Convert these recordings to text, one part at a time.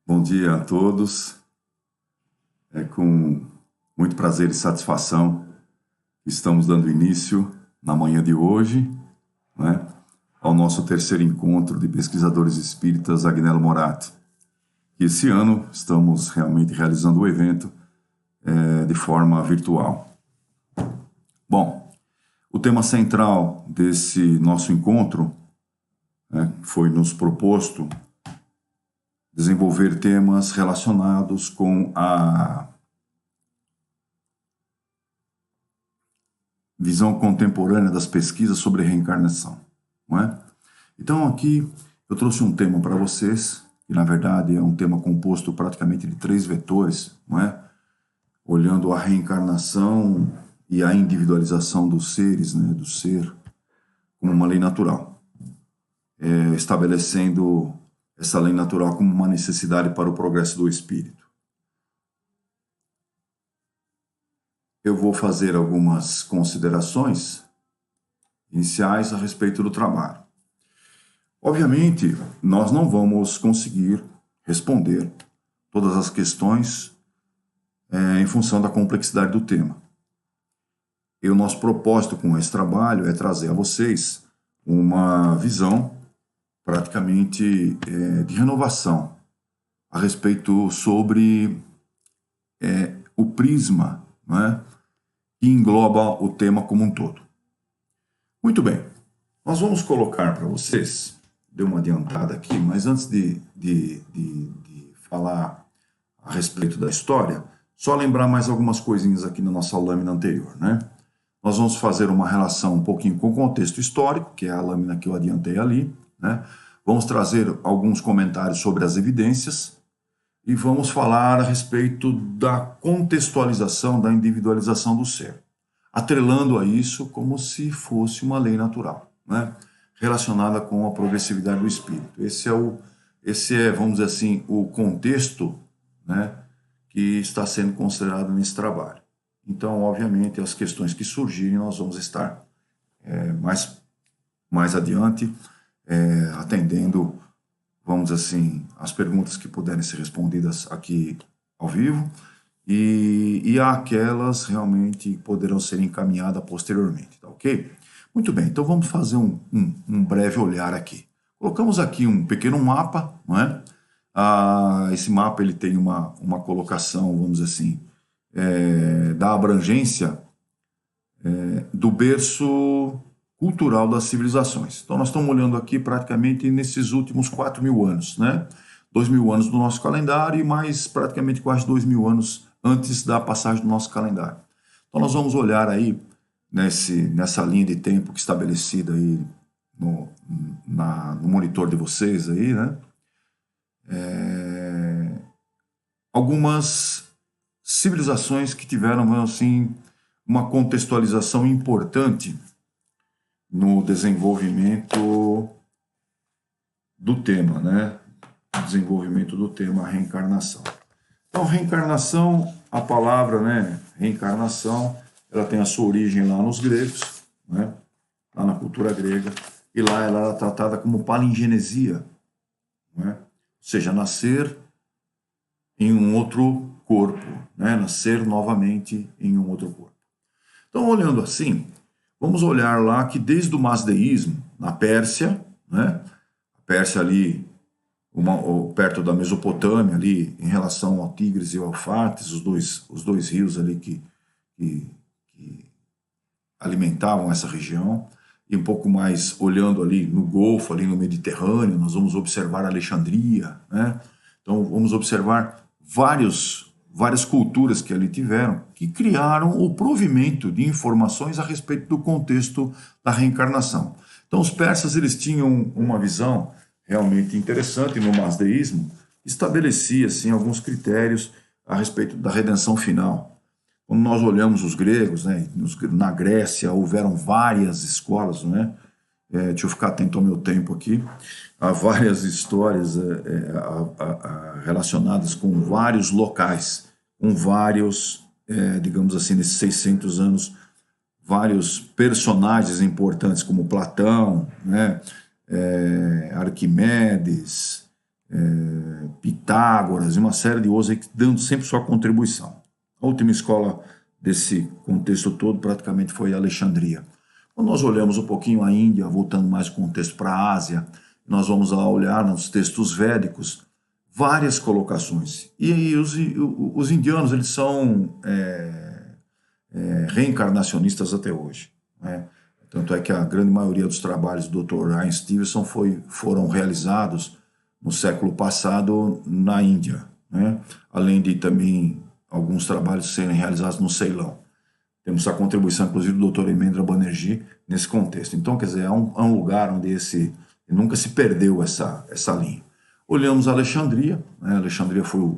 Bom dia a todos. É com muito prazer e satisfação que estamos dando início na manhã de hoje, né, ao nosso terceiro encontro de pesquisadores espíritas Agnello Morato. E esse ano estamos realmente realizando o evento de forma virtual. Bom, o tema central desse nosso encontro foi nos proposto desenvolver temas relacionados com a visão contemporânea das pesquisas sobre reencarnação, não é? Então aqui eu trouxe um tema para vocês, que na verdade é um tema composto praticamente de 3 vetores, não é? Olhando a reencarnação e a individualização dos seres, né, do ser, como uma lei natural, estabelecendo essa lei natural como uma necessidade para o progresso do espírito. Eu vou fazer algumas considerações iniciais a respeito do trabalho. Obviamente, nós não vamos conseguir responder todas as questões em função da complexidade do tema. E o nosso propósito com esse trabalho é trazer a vocês uma visão praticamente de renovação a respeito sobre o prisma, não é, que engloba o tema como um todo. Muito bem, nós vamos colocar para vocês, dei uma adiantada aqui, mas antes de falar a respeito da história, só lembrar mais algumas coisinhas aqui na nossa lâmina anterior, né? Nós vamos fazer uma relação um pouquinho com o contexto histórico, que é a lâmina que eu adiantei ali, né? Vamos trazer alguns comentários sobre as evidências e vamos falar a respeito da contextualização, da individualização do ser, atrelando a isso como se fosse uma lei natural, né? Relacionada com a progressividade do espírito. Esse é, vamos dizer assim, o contexto, né, que está sendo considerado nesse trabalho. Então, obviamente, as questões que surgirem, nós vamos estar mais adiante atendendo, vamos dizer assim, as perguntas que puderem ser respondidas aqui ao vivo e aquelas realmente poderão ser encaminhadas posteriormente, tá ok? Muito bem, então vamos fazer um breve olhar aqui. Colocamos aqui um pequeno mapa, não é? Esse mapa ele tem uma colocação, vamos dizer assim, da abrangência do berço cultural das civilizações. Então nós estamos olhando aqui praticamente nesses últimos 4.000 anos, né? 2.000 anos do nosso calendário e mais praticamente quase 2.000 anos antes da passagem do nosso calendário. Então nós vamos olhar aí nessa linha de tempo que estabelecida aí no monitor de vocês aí, né? Algumas civilizações que tiveram, assim, uma contextualização importante no desenvolvimento do tema, né? Desenvolvimento do tema reencarnação. Então, reencarnação, a palavra, né, reencarnação, ela tem a sua origem lá nos gregos, né? Lá na cultura grega, e lá ela era tratada como palingenesia, né? Ou seja, nascer em um outro corpo, né? Nascer novamente em um outro corpo. Então, olhando assim, vamos olhar lá que desde o masdeísmo, na Pérsia, né? A Pérsia ali, perto da Mesopotâmia, ali, em relação ao Tigres e ao Eufrates, os dois rios ali que alimentavam essa região, e um pouco mais olhando ali no Golfo, ali no Mediterrâneo, nós vamos observar Alexandria, né? Então vamos observar várias culturas que ali tiveram, que criaram o provimento de informações a respeito do contexto da reencarnação. Então os persas eles tinham uma visão realmente interessante no masdeísmo, estabelecia assim, alguns critérios a respeito da redenção final. Quando nós olhamos os gregos, né, na Grécia houveram várias escolas, né? Deixa eu ficar atento ao meu tempo aqui. Há várias histórias relacionadas com vários locais, com vários, digamos assim, nesses 600 anos, vários personagens importantes como Platão, né, Arquimedes, Pitágoras e uma série de outros aí dando sempre sua contribuição. A última escola desse contexto todo praticamente foi a Alexandria. Quando nós olhamos um pouquinho a Índia, voltando mais o contexto para a Ásia, nós vamos lá olhar nos textos védicos várias colocações. E os indianos, eles são reencarnacionistas até hoje, né? Tanto é que a grande maioria dos trabalhos do Dr. Ian Stevenson foram realizados no século passado na Índia, né? Além de também alguns trabalhos serem realizados no Ceilão. Temos a contribuição, inclusive, do Dr. Hemendra Banerjee nesse contexto. Então, quer dizer, é um lugar onde nunca se perdeu essa linha. Olhamos a Alexandria, né? Alexandria foi,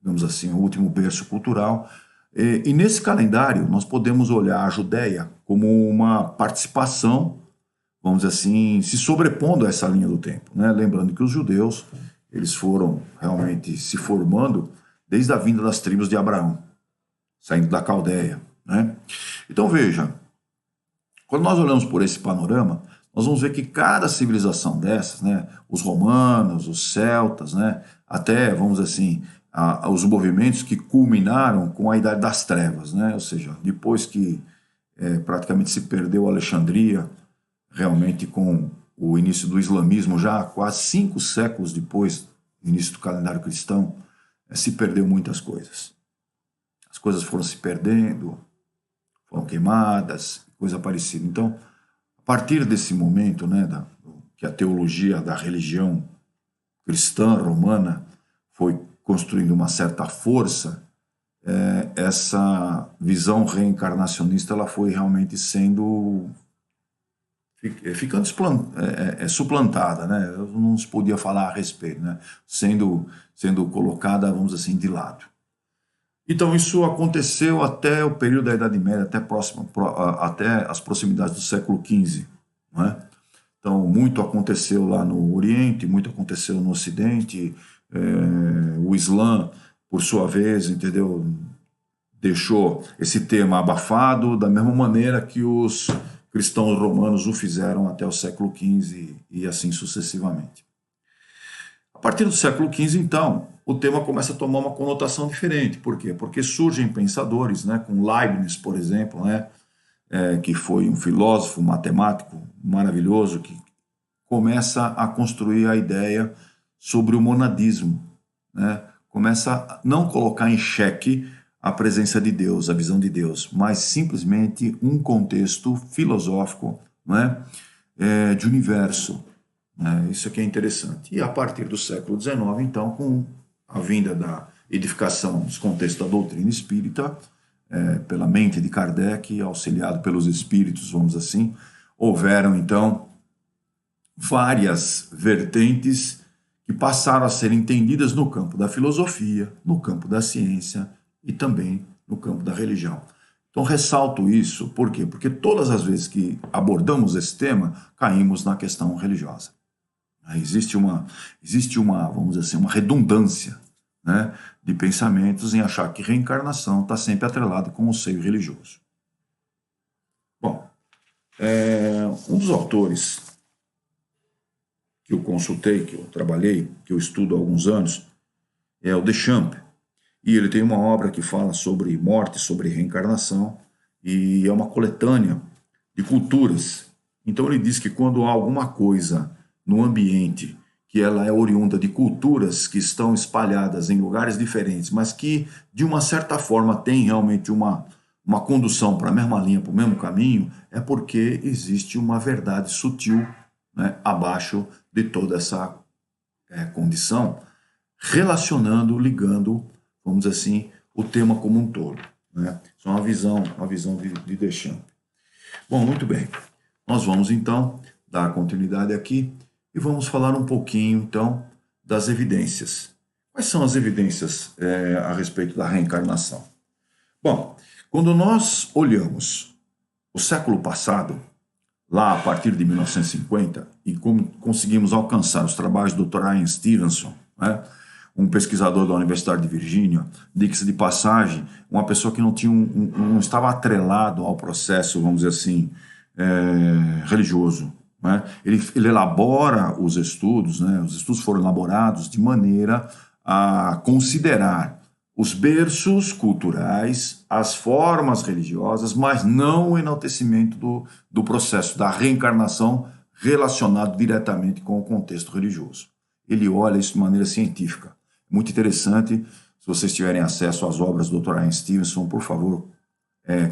digamos assim, o último berço cultural. E nesse calendário, nós podemos olhar a Judéia como uma participação, vamos dizer assim, se sobrepondo a essa linha do tempo, né? Lembrando que os judeus, eles foram realmente se formando desde a vinda das tribos de Abraão, saindo da Caldeia, né? Então, veja, quando nós olhamos por esse panorama, nós vamos ver que cada civilização dessas, né, os romanos, os celtas, né, até, vamos dizer assim, os movimentos que culminaram com a Idade das Trevas, né, ou seja, depois que praticamente se perdeu Alexandria, realmente com o início do islamismo, já quase 5 séculos depois do início do calendário cristão, se perdeu muitas coisas. As coisas foram se perdendo, foram queimadas, coisa parecida. Então, a partir desse momento, né, que a teologia da religião cristã romana foi construindo uma certa força, essa visão reencarnacionista ela foi realmente ficando suplantada, né? Não se podia falar a respeito, né? Sendo colocada, vamos dizer assim, de lado. Então, isso aconteceu até o período da Idade Média, até as proximidades do século XV. Não é? Então, muito aconteceu lá no Oriente, muito aconteceu no Ocidente. O Islã, por sua vez, entendeu? Deixou esse tema abafado, da mesma maneira que os cristãos romanos o fizeram até o século XV e assim sucessivamente. A partir do século XV, então, o tema começa a tomar uma conotação diferente. Por quê? Porque surgem pensadores, né, com Leibniz, por exemplo, né, que foi um filósofo, matemático maravilhoso, que começa a construir a ideia sobre o monadismo, né? Começa a não colocar em xeque a presença de Deus, a visão de Deus, mas simplesmente um contexto filosófico, né, de universo. Isso aqui é interessante. E a partir do século XIX, então, com a vinda da edificação dos contextos da doutrina espírita, pela mente de Kardec, auxiliado pelos espíritos, vamos assim, houveram, então, várias vertentes que passaram a ser entendidas no campo da filosofia, no campo da ciência e também no campo da religião. Então, ressalto isso, por quê? Porque todas as vezes que abordamos esse tema, caímos na questão religiosa. Existe uma, vamos dizer assim, uma redundância, né, de pensamentos em achar que reencarnação está sempre atrelada com o seio religioso. Bom, um dos autores que eu consultei, que eu trabalhei, que eu estudo há alguns anos, é o Deschamps. E ele tem uma obra que fala sobre morte, sobre reencarnação, e é uma coletânea de culturas. Então ele diz que quando há alguma coisa no ambiente que ela é oriunda de culturas que estão espalhadas em lugares diferentes, mas que, de uma certa forma, tem realmente uma condução para a mesma linha, para o mesmo caminho, é porque existe uma verdade sutil, né, abaixo de toda essa condição, relacionando, ligando, vamos dizer assim, o tema como um todo. Né? Isso é uma visão de Deschamps. Bom, muito bem. Nós vamos, então, dar continuidade aqui e vamos falar um pouquinho, então, das evidências. Quais são as evidências a respeito da reencarnação? Bom, quando nós olhamos o século passado, lá a partir de 1950, e como conseguimos alcançar os trabalhos do Dr. Ian Stevenson, né, um pesquisador da Universidade de Virgínia, diga-se de passagem, uma pessoa que não estava atrelado ao processo, vamos dizer assim, religioso. Né? Ele elabora os estudos, né? Os estudos foram elaborados de maneira a considerar os berços culturais, as formas religiosas, mas não o enaltecimento do processo da reencarnação relacionado diretamente com o contexto religioso. Ele olha isso de maneira científica. Muito interessante. Se vocês tiverem acesso às obras do Dr. Ian Stevenson, por favor,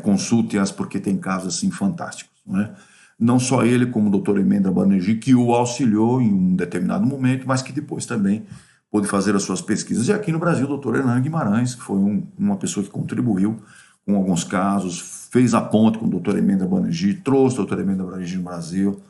consulte-as, porque tem casos assim fantásticos. Não é? Não só ele, como o Dr. Emendra Banerjee, que o auxiliou em um determinado momento, mas que depois também pôde fazer as suas pesquisas. E aqui no Brasil, o Dr. Hernando Guimarães, que foi uma pessoa que contribuiu com alguns casos, fez a ponte com o Dr. Emendra Banerjee, trouxe o Dr. Emendra Banerjee no Brasil,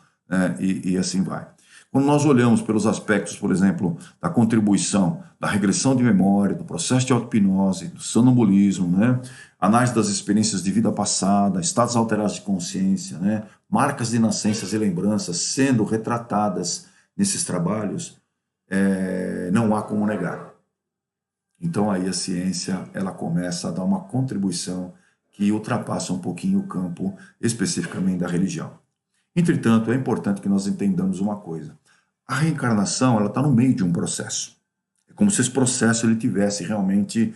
e assim vai. Quando nós olhamos pelos aspectos, por exemplo, da contribuição, da regressão de memória, do processo de auto-hipnose, do sonambulismo, né? Análise das experiências de vida passada, estados alterados de consciência, né? Marcas de nascenças e lembranças sendo retratadas nesses trabalhos, não há como negar. Então aí a ciência ela começa a dar uma contribuição que ultrapassa um pouquinho o campo especificamente da religião. Entretanto, é importante que nós entendamos uma coisa. A reencarnação ela está no meio de um processo. É como se esse processo ele tivesse realmente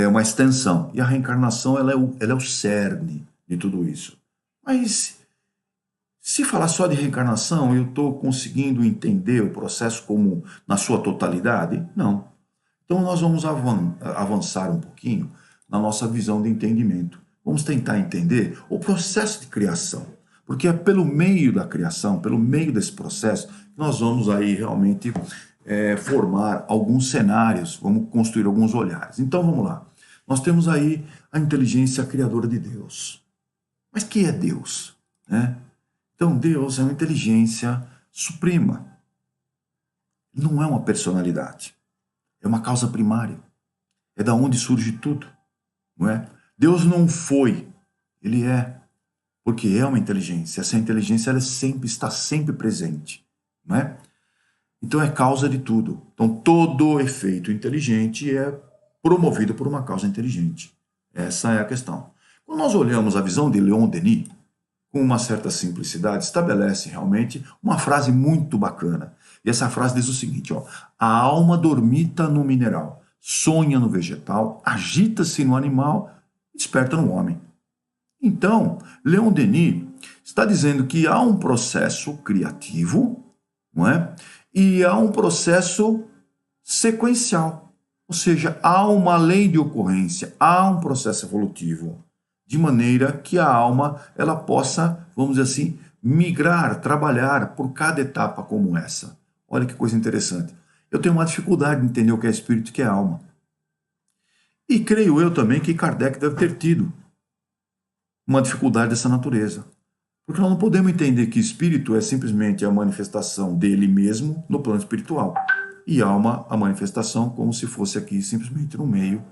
uma extensão. E a reencarnação ela é o cerne de tudo isso. Mas se falar só de reencarnação, eu estou conseguindo entender o processo como na sua totalidade? Não. Então nós vamos avançar um pouquinho na nossa visão de entendimento. Vamos tentar entender o processo de criação. Porque é pelo meio da criação, pelo meio desse processo, que nós vamos aí realmente formar alguns cenários, vamos construir alguns olhares. Então vamos lá. Nós temos aí a inteligência criadora de Deus. Mas que é Deus? Né? Então Deus é uma inteligência suprema. Não é uma personalidade. É uma causa primária. É da onde surge tudo. Não é? Deus não foi, ele é. Porque é uma inteligência. Essa inteligência ela está sempre presente. Não é? Então é causa de tudo. Então todo efeito inteligente é promovido por uma causa inteligente. Essa é a questão. Quando nós olhamos a visão de Leon Denis, com uma certa simplicidade, estabelece realmente uma frase muito bacana. E essa frase diz o seguinte, ó, a alma dormita no mineral, sonha no vegetal, agita-se no animal, desperta no homem. Então, Leon Denis está dizendo que há um processo criativo, não é? E há um processo sequencial. Ou seja, há uma lei de ocorrência, há um processo evolutivo, de maneira que a alma ela possa, vamos dizer assim, migrar, trabalhar por cada etapa como essa. Olha que coisa interessante. Eu tenho uma dificuldade de entender o que é espírito e o que é alma. E creio eu também que Kardec deve ter tido uma dificuldade dessa natureza. Porque nós não podemos entender que espírito é simplesmente a manifestação dele mesmo no plano espiritual. E alma, a manifestação como se fosse aqui simplesmente no meio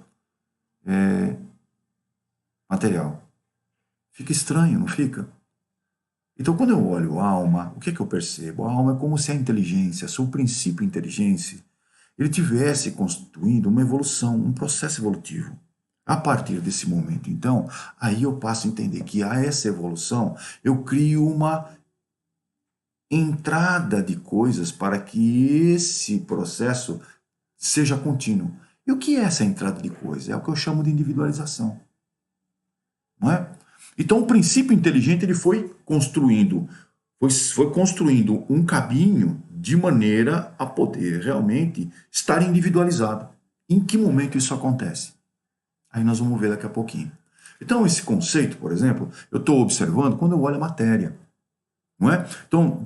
material. Fica estranho, não fica? Então, quando eu olho a alma, o que é que eu percebo? A alma é como se a inteligência, seu princípio inteligência, ele tivesse constituindo uma evolução, um processo evolutivo. A partir desse momento, então, aí eu passo a entender que a essa evolução eu crio uma entrada de coisas para que esse processo seja contínuo. E o que é essa entrada de coisas? É o que eu chamo de individualização. Não é? Então, o princípio inteligente ele foi construindo um caminho de maneira a poder realmente estar individualizado. Em que momento isso acontece? Aí nós vamos ver daqui a pouquinho. Então, esse conceito, por exemplo, eu estou observando quando eu olho a matéria. Não é? Então,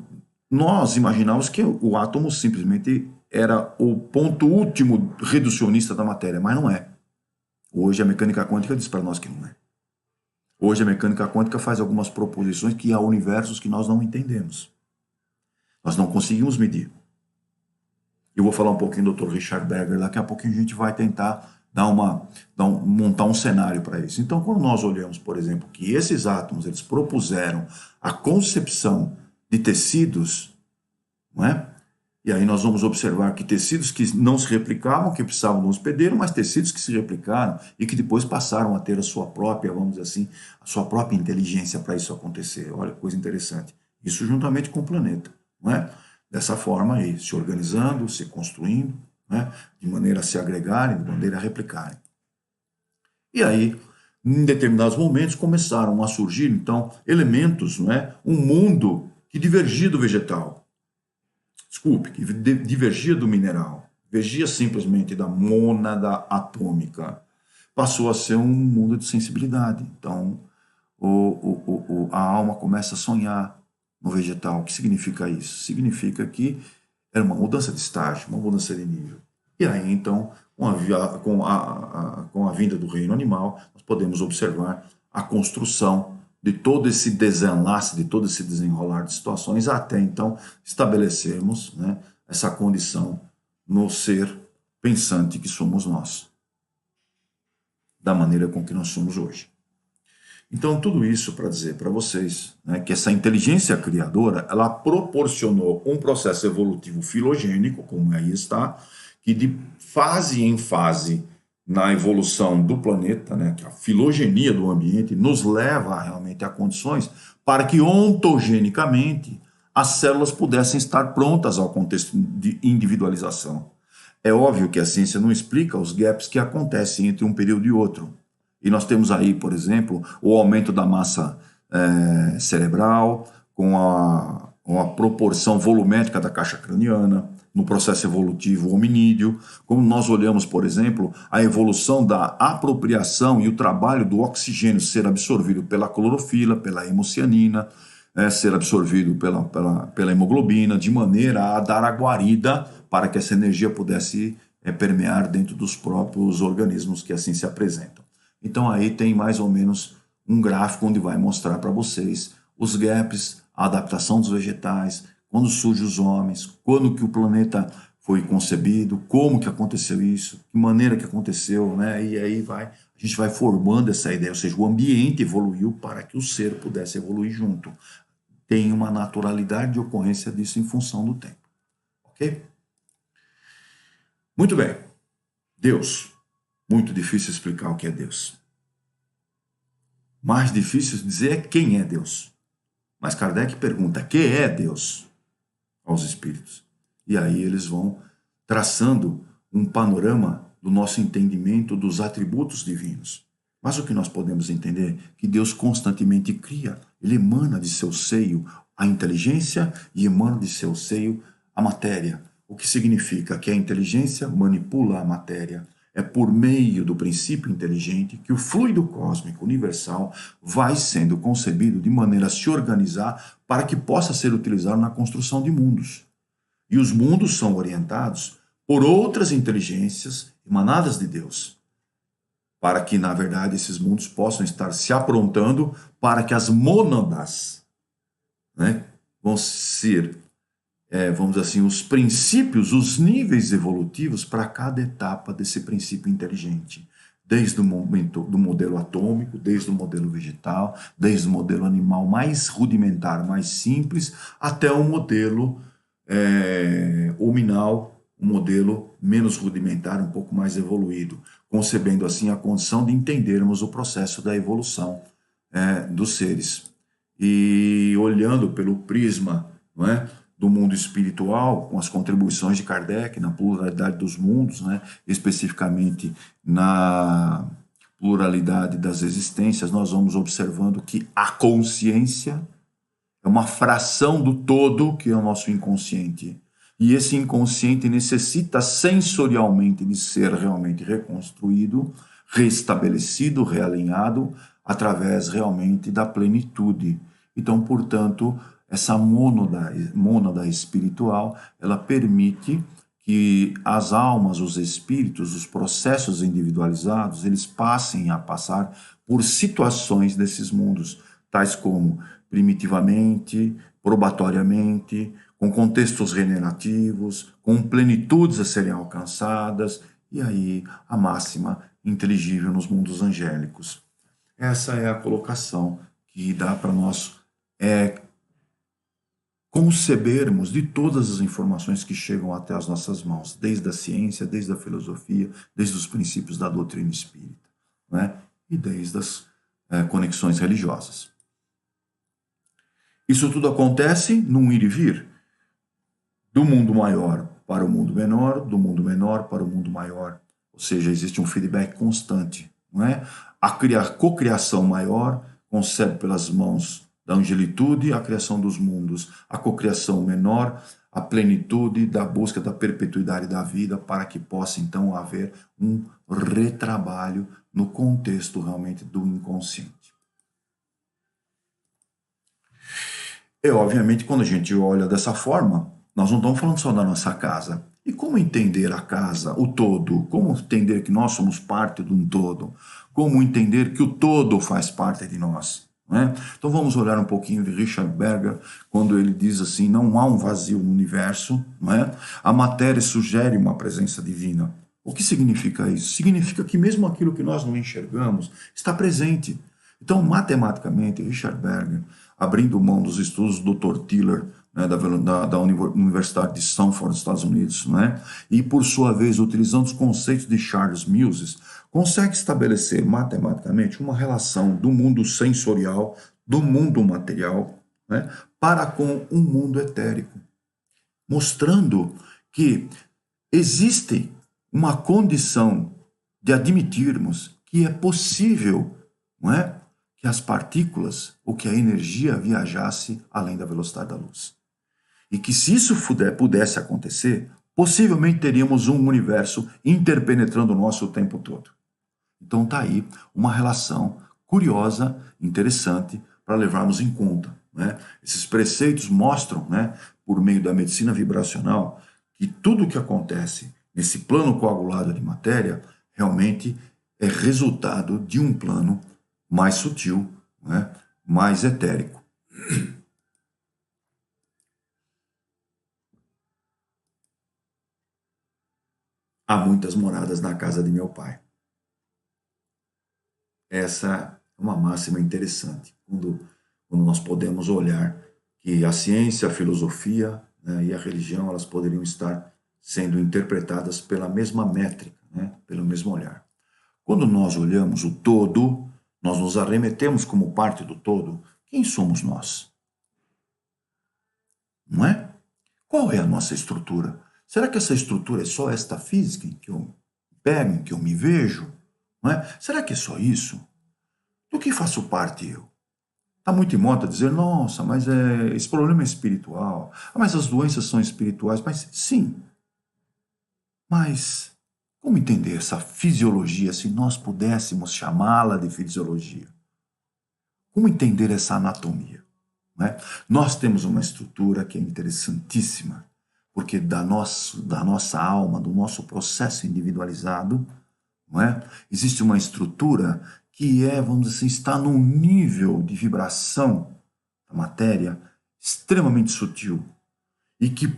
nós imaginávamos que o átomo simplesmente era o ponto último reducionista da matéria, mas não é. Hoje a mecânica quântica diz para nós que não é. Hoje a mecânica quântica faz algumas proposições que há universos que nós não entendemos. Nós não conseguimos medir. Eu vou falar um pouquinho do Dr. Richard Berger, daqui a pouquinho a gente vai tentar montar um cenário para isso. Então, quando nós olhamos, por exemplo, que esses átomos eles propuseram a concepção de tecidos, não é? E aí nós vamos observar que tecidos que não se replicavam, que precisavam de um hospedeiro, mas tecidos que se replicaram e que depois passaram a ter a sua própria, vamos dizer assim, a sua própria inteligência para isso acontecer. Olha que coisa interessante. Isso juntamente com o planeta, não é? Dessa forma aí, se organizando, se construindo, né? De maneira a se agregarem, de maneira a replicarem. E aí, em determinados momentos, começaram a surgir, então, elementos, não é? Um mundo que divergia do vegetal. Desculpe, que divergia do mineral. Divergia simplesmente da mônada atômica. Passou a ser um mundo de sensibilidade. Então, a alma começa a sonhar no vegetal. O que significa isso? Significa que era uma mudança de estágio, uma mudança de nível. E aí, então, com a vinda do reino animal, nós podemos observar a construção de todo esse desenlace, de todo esse desenrolar de situações, até então estabelecermos, né, essa condição no ser pensante que somos nós, da maneira com que nós somos hoje. Então, tudo isso para dizer para vocês, né, que essa inteligência criadora, ela proporcionou um processo evolutivo filogênico, como aí está, que de fase em fase na evolução do planeta, né, que a filogenia do ambiente nos leva realmente a condições para que ontogenicamente as células pudessem estar prontas ao contexto de individualização. É óbvio que a ciência não explica os gaps que acontecem entre um período e outro. E nós temos aí, por exemplo, o aumento da massa cerebral, com a proporção volumétrica da caixa craniana, no processo evolutivo hominídeo, como nós olhamos, por exemplo, a evolução da apropriação e o trabalho do oxigênio ser absorvido pela clorofila, pela hemocianina, ser absorvido pela hemoglobina, de maneira a dar a guarida para que essa energia pudesse permear dentro dos próprios organismos que assim se apresentam. Então aí tem mais ou menos um gráfico onde vai mostrar para vocês os gaps, a adaptação dos vegetais, quando surgem os homens, quando que o planeta foi concebido, como que aconteceu isso, que maneira que aconteceu, né? E aí a gente vai formando essa ideia, ou seja, o ambiente evoluiu para que o ser pudesse evoluir junto. Tem uma naturalidade de ocorrência disso em função do tempo. Ok? Muito bem. Deus. Muito difícil explicar o que é Deus. Mais difícil dizer é quem é Deus. Mas Kardec pergunta, que é Deus? Aos espíritos. E aí eles vão traçando um panorama do nosso entendimento dos atributos divinos. Mas o que nós podemos entender é que Deus constantemente cria. Ele emana de seu seio a inteligência e emana de seu seio a matéria. O que significa que a inteligência manipula a matéria. É por meio do princípio inteligente que o fluido cósmico universal vai sendo concebido de maneira a se organizar para que possa ser utilizado na construção de mundos. E os mundos são orientados por outras inteligências emanadas de Deus, para que, na verdade, esses mundos possam estar se aprontando para que as mônadas, né, vão ser vamos dizer assim, os princípios, os níveis evolutivos para cada etapa desse princípio inteligente. Desde o momento do modelo atômico, desde o modelo vegetal, desde o modelo animal mais rudimentar, mais simples, até o modelo hominal, um modelo menos rudimentar, um pouco mais evoluído, concebendo assim a condição de entendermos o processo da evolução dos seres. E olhando pelo prisma, não é, do mundo espiritual, com as contribuições de Kardec na pluralidade dos mundos, né, especificamente na pluralidade das existências, nós vamos observando que a consciência é uma fração do todo que é o nosso inconsciente. E esse inconsciente necessita sensorialmente de ser realmente reconstruído, restabelecido, realinhado, através realmente da plenitude. Então, portanto, essa mônada espiritual, ela permite que as almas, os espíritos, os processos individualizados, eles passem a passar por situações desses mundos, tais como primitivamente, probatoriamente, com contextos regenerativos, com plenitudes a serem alcançadas, e aí a máxima inteligível nos mundos angélicos. Essa é a colocação que dá para nós concebermos de todas as informações que chegam até as nossas mãos, desde a ciência, desde a filosofia, desde os princípios da doutrina espírita, né? E desde as conexões religiosas. Isso tudo acontece num ir e vir do mundo maior para o mundo menor, do mundo menor para o mundo maior. Ou seja, existe um feedback constante, não é? A cocriação maior concebe pelas mãos da angelitude a criação dos mundos, a cocriação menor, a plenitude da busca da perpetuidade da vida, para que possa então haver um retrabalho no contexto realmente do inconsciente. E, obviamente, quando a gente olha dessa forma, nós não estamos falando só da nossa casa. E como entender a casa, o todo? Como entender que nós somos parte de um todo? Como entender que o todo faz parte de nós? Né? Então vamos olhar um pouquinho de Richard Berger, quando ele diz assim, não há um vazio no universo, não é? A matéria sugere uma presença divina. O que significa isso? Significa que mesmo aquilo que nós não enxergamos está presente. Então, matematicamente, Richard Berger, abrindo mão dos estudos do Dr. Tiller, né, da Universidade de Stanford, Estados Unidos, né, e, por sua vez, utilizando os conceitos de Charles Mills, consegue estabelecer matematicamente uma relação do mundo sensorial, do mundo material, né, para com um mundo etérico, mostrando que existe uma condição de admitirmos que é possível, não é, que as partículas ou que a energia viajasse além da velocidade da luz. E que se isso pudesse acontecer, possivelmente teríamos um universo interpenetrando o nosso o tempo todo. Então está aí uma relação curiosa, interessante, para levarmos em conta. Né? Esses preceitos mostram, né, por meio da medicina vibracional, que tudo o que acontece nesse plano coagulado de matéria realmente é resultado de um plano mais sutil, né, mais etérico. Há muitas moradas na casa de meu pai. Essa é uma máxima interessante, quando nós podemos olhar que a ciência, a filosofia, né, e a religião, elas poderiam estar sendo interpretadas pela mesma métrica, né, pelo mesmo olhar. Quando nós olhamos o todo, nós nos arremetemos como parte do todo. Quem somos nós? Não é? Qual é a nossa estrutura? Será que essa estrutura é só esta física em que eu pego, em que eu me vejo? Não é? Será que é só isso? Do que faço parte eu? Está muito em moda dizer, nossa, mas esse problema é espiritual. Ah, mas as doenças são espirituais. Mas sim, mas como entender essa fisiologia, se nós pudéssemos chamá-la de fisiologia? Como entender essa anatomia? Não é? Nós temos uma estrutura que é interessantíssima, porque da nossa alma, do nosso processo individualizado, não é? Existe uma estrutura que vamos dizer assim, está num nível de vibração da matéria extremamente sutil e que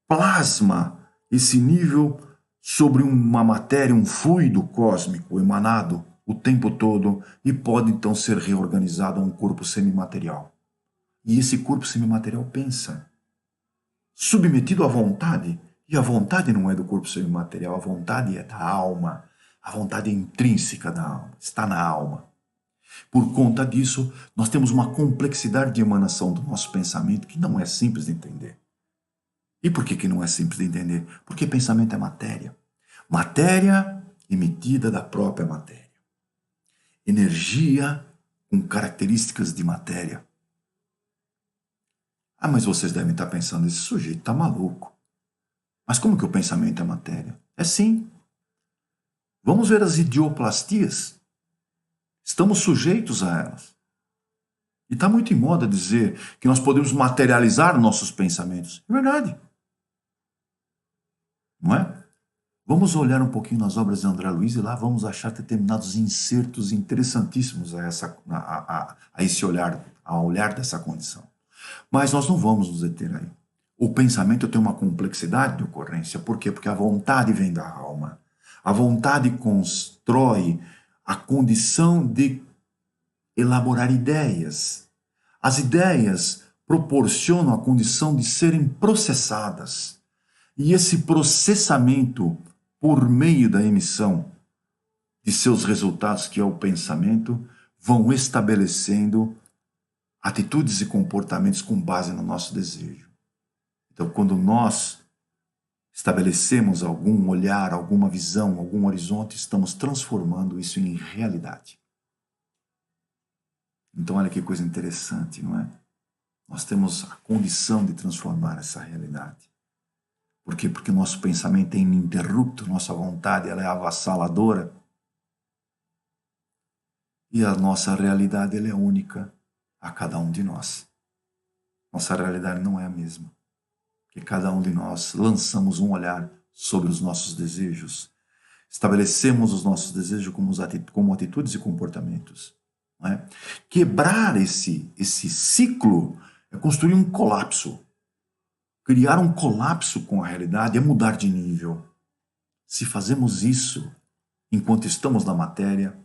plasma esse nível sobre uma matéria, um fluido cósmico emanado o tempo todo e pode então ser reorganizado a um corpo semimaterial. E esse corpo semimaterial pensa, submetido à vontade, e a vontade não é do corpo semimaterial, a vontade é da alma, a vontade é intrínseca da alma, está na alma. Por conta disso, nós temos uma complexidade de emanação do nosso pensamento que não é simples de entender. E por que não é simples de entender? Porque pensamento é matéria. Matéria emitida da própria matéria. Energia com características de matéria. Ah, mas vocês devem estar pensando, esse sujeito está maluco. Mas como que o pensamento é matéria? É sim. Vamos ver as idioplastias. Estamos sujeitos a elas. E está muito em moda dizer que nós podemos materializar nossos pensamentos. É verdade. Não é? Vamos olhar um pouquinho nas obras de André Luiz e lá vamos achar determinados insertos interessantíssimos a esse olhar, ao olhar dessa condição. Mas nós não vamos nos deter aí. O pensamento tem uma complexidade de ocorrência. Por quê? Porque a vontade vem da alma. A vontade constrói a condição de elaborar ideias. As ideias proporcionam a condição de serem processadas. E esse processamento, por meio da emissão de seus resultados, que é o pensamento, vão estabelecendo atitudes e comportamentos com base no nosso desejo. Então, quando nós estabelecemos algum olhar, alguma visão, algum horizonte, estamos transformando isso em realidade. Então, olha que coisa interessante, não é? Nós temos a condição de transformar essa realidade. Por quê? Porque o nosso pensamento é ininterrupto, nossa vontade ela é avassaladora. E a nossa realidade ela é única a cada um de nós. Nossa realidade não é a mesma. Porque cada um de nós lançamos um olhar sobre os nossos desejos. Estabelecemos os nossos desejos como atitudes e comportamentos. Não é? Quebrar esse ciclo é construir um colapso. Criar um colapso com a realidade é mudar de nível. Se fazemos isso enquanto estamos na matéria,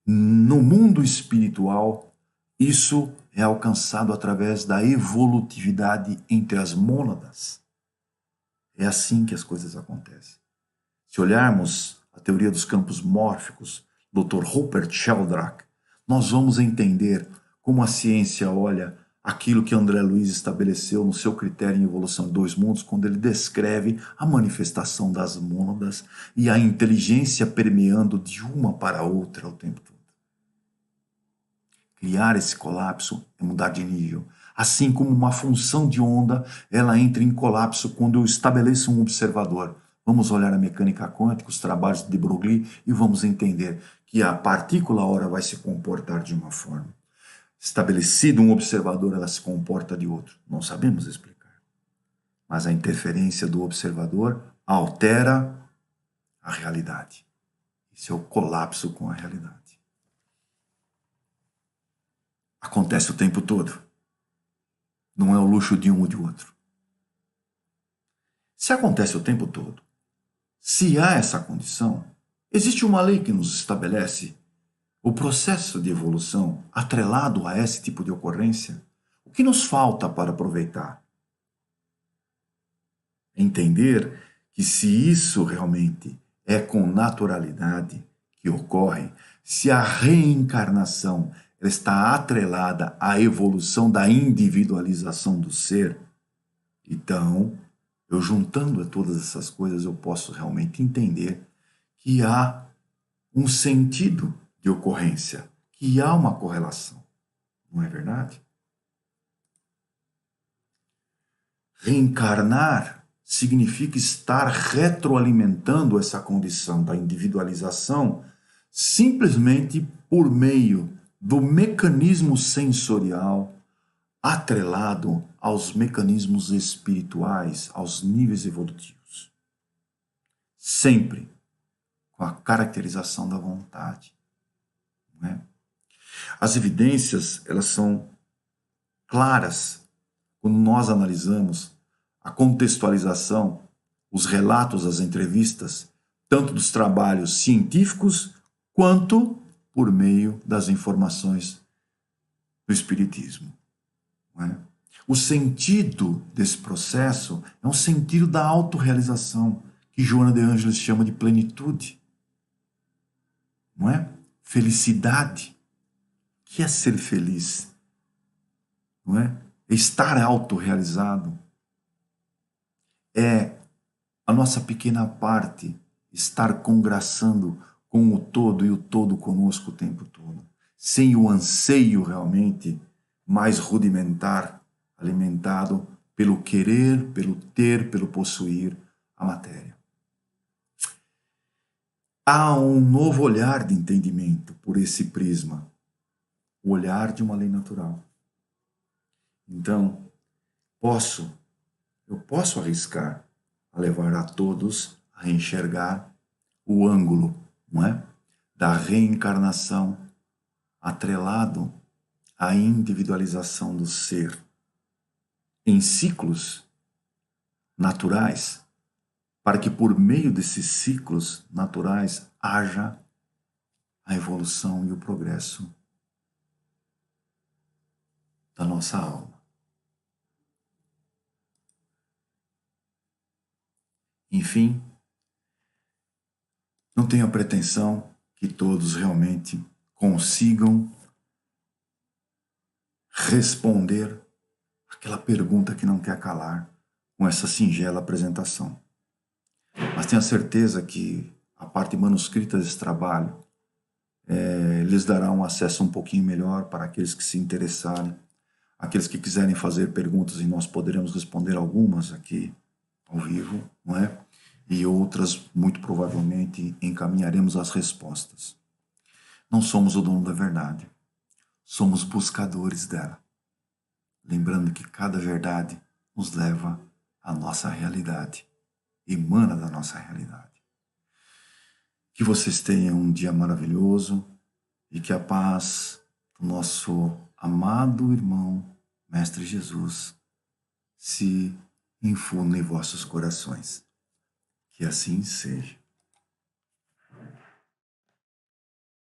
no mundo espiritual, isso é alcançado através da evolutividade entre as mônadas. É assim que as coisas acontecem. Se olharmos a teoria dos campos mórficos, Dr. Rupert Sheldrake, nós vamos entender como a ciência olha aquilo que André Luiz estabeleceu no seu critério em Evolução de Dois Mundos, quando ele descreve a manifestação das mônadas e a inteligência permeando de uma para outra o tempo todo. Criar esse colapso é mudar de nível. Assim como uma função de onda, ela entra em colapso quando eu estabeleço um observador. Vamos olhar a mecânica quântica, os trabalhos de Broglie, e vamos entender que a partícula hora vai se comportar de uma forma. Estabelecido um observador, ela se comporta de outro. Não sabemos explicar. Mas a interferência do observador altera a realidade. Isso é o colapso com a realidade. Acontece o tempo todo. Não é o luxo de um ou de outro. Se acontece o tempo todo, se há essa condição, existe uma lei que nos estabelece o processo de evolução atrelado a esse tipo de ocorrência. O que nos falta para aproveitar? Entender que se isso realmente é com naturalidade que ocorre, se a reencarnação está atrelada à evolução da individualização do ser, então, eu juntando todas essas coisas, eu posso realmente entender que há um sentido de ocorrência, que há uma correlação. Não é verdade? Reencarnar significa estar retroalimentando essa condição da individualização simplesmente por meio do mecanismo sensorial atrelado aos mecanismos espirituais, aos níveis evolutivos. Sempre com a caracterização da vontade. Não é? As evidências, elas são claras quando nós analisamos a contextualização, os relatos, as entrevistas, tanto dos trabalhos científicos quanto por meio das informações do Espiritismo. Não é? O sentido desse processo é um sentido da autorrealização, que Joana de Ângeles chama de plenitude. Não é? Felicidade. O que é ser feliz? Não é? Estar autorrealizado. É a nossa pequena parte estar congraçando com o todo e o todo conosco o tempo todo, sem o anseio realmente mais rudimentar, alimentado pelo querer, pelo ter, pelo possuir a matéria. Há um novo olhar de entendimento por esse prisma, o olhar de uma lei natural. Então, eu posso arriscar a levar a todos a enxergar o ângulo, não é? Da reencarnação atrelado à individualização do ser em ciclos naturais, para que por meio desses ciclos naturais haja a evolução e o progresso da nossa alma. Enfim, não tenho a pretensão que todos realmente consigam responder aquela pergunta que não quer calar com essa singela apresentação. Mas tenha certeza que a parte manuscrita desse trabalho lhes dará um acesso um pouquinho melhor para aqueles que se interessarem, aqueles que quiserem fazer perguntas e nós poderemos responder algumas aqui ao vivo, não é? E outras, muito provavelmente, encaminharemos as respostas. Não somos o dono da verdade, somos buscadores dela. Lembrando que cada verdade nos leva à nossa realidade, emana da nossa realidade. Que vocês tenham um dia maravilhoso e que a paz do nosso amado irmão, Mestre Jesus, se infunda em vossos corações. Que assim seja.